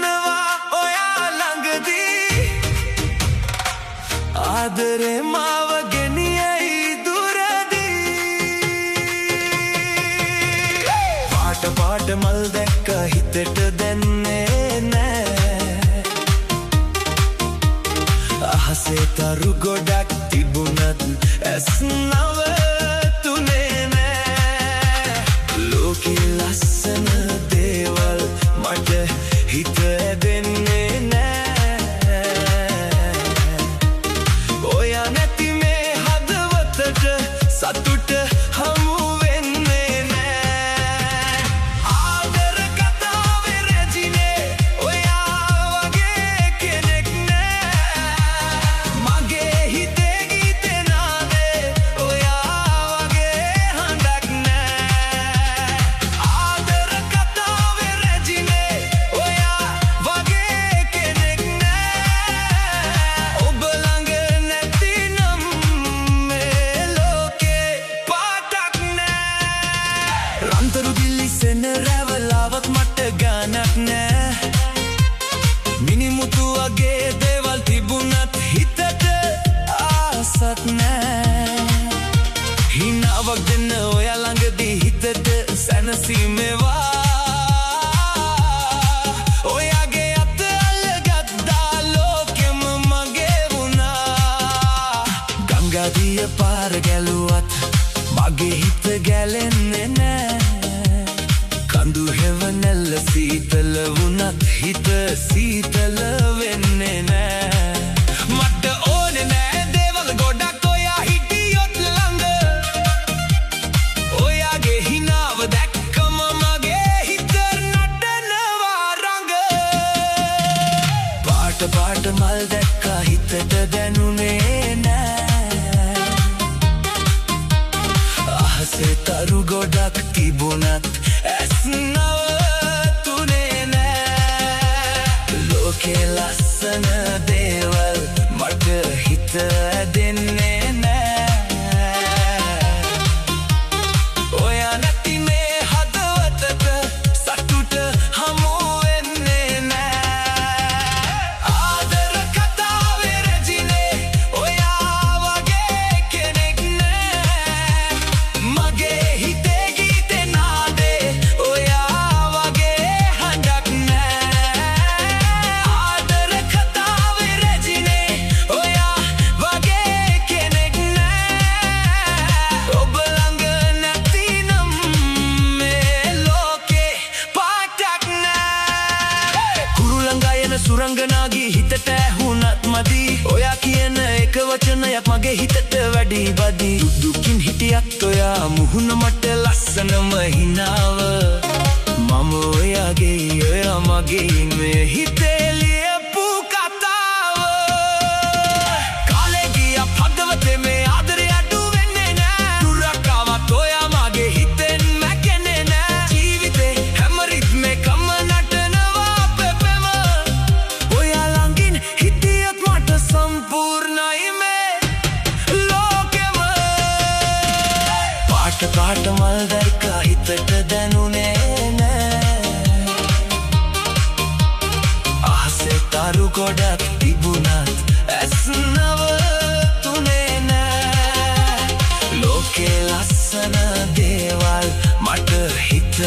ඉන්නවා ඔයා ළඟදී ආදරේ මාව ගෙනියයි දුරදී පාට පාට මල් දැක්ක හිතට දැන්නේ නෑ අහසේ තරු ගොඩක් තිබුණත් ඇස් නවතුනේ නෑ ලෝකේ ලස්සන දේවල් මට හිත ඇදෙන්නේ නෑ ඔයා නැති මේ හදවතට සතුට හමු වෙන්නේ නෑ ආදර කතාවේ රැජිනේ ඔයා වගේ කෙනෙක් නෑ මගේ හිතේ ගීතේ නාදේ ඔයා වගේ හඬක් නෑ ආදර කතාවේ රැජිනේ ඔයා වගේ කෙනෙක් නෑ ඔබ ළඟ නැතිනම් මේ ලෝකේ පාටක් නෑ රන්තරු දිලිසෙන රැවලාවත් මට ගානක් නෑ මිනිමුතු වගේ දේවල් තිබුණත් හිතට ආසක් නෑ හිනාවක් දෙන්න ඔයා ළඟදී හිතට සැනසීමේවා ඔයාගේ අත අල්ලගත්තා ලෝකෙම මගේ වුණා ගංගාදිය පාර ගැලුවත් මගේ හිත ගැලෙන්නේ නෑ කඳු හෙවනැල්ල සීතල වුණත් හිත සීතල වෙන්නේ නෑ මට ඕනේ නෑ දේවල් ගොඩක් ඔයා හිටියොත් ළඟ ඔයාගේ හිනාව දැක්කම මගේ හිත නටනවා රඟ පාට පාට මල් දැක්කා හිතට දැනුනේ නෑ අහසේ තරු ගොඩක් තිබුණත් ඇස් නවතුනේ නෑ ලෝකේ ලස්සන දේවල් මට හිත ඇදෙන්නේ නෑ ඔයා නැති මේ හදවතට සතුට හමු වෙන්නේ නෑ ආදර කතාවේ රැජිනේ ඔයා වගේ කෙනෙක් නෑ මගේ හිතේ ගීතේ නාදේ ඔයා වගේ හඬක් නෑ ආදර කතාවේ රැජිනේ ඔයා වගේ කෙනෙක් නෑ ඔබ ළඟ නැතිනම් මේ ලෝකේ පාටක් නෑ කුරුළඟ යන සුරංගනාගේ හිතට ඇහුණත් මදි ඔයා කියන එක වචනයක් මගේ හිතට වැඩි බදි දුකින් හිටියත් ඔයා මුහුණ මට ලස්සනම හිනාව මම ඔයාගේ ඔයා මගේ මේ හිතේ ලියපු කතාව කාලේ ගියා හදවතේ මේ ආදරේ අඩු වෙන්නේ නෑ දුරක් ආවත් ඔයා මගේ හිතෙන් මැකෙන්නේ නෑ ජීවිතේ හැම රිද්මේකම නටනවා පෙපෙම ඔයා ළඟින් හිටියොත් මට සම්පූර්ණයි මේ ලෝකෙම පාට පාට මල් දැක්කා හිතට දැනුනේ නෑ අහසේ තරු ගොඩක් තිබුණත් ඇස් නවතුනේ නෑ ලෝකේ ලස්සන දේවල් මට හිත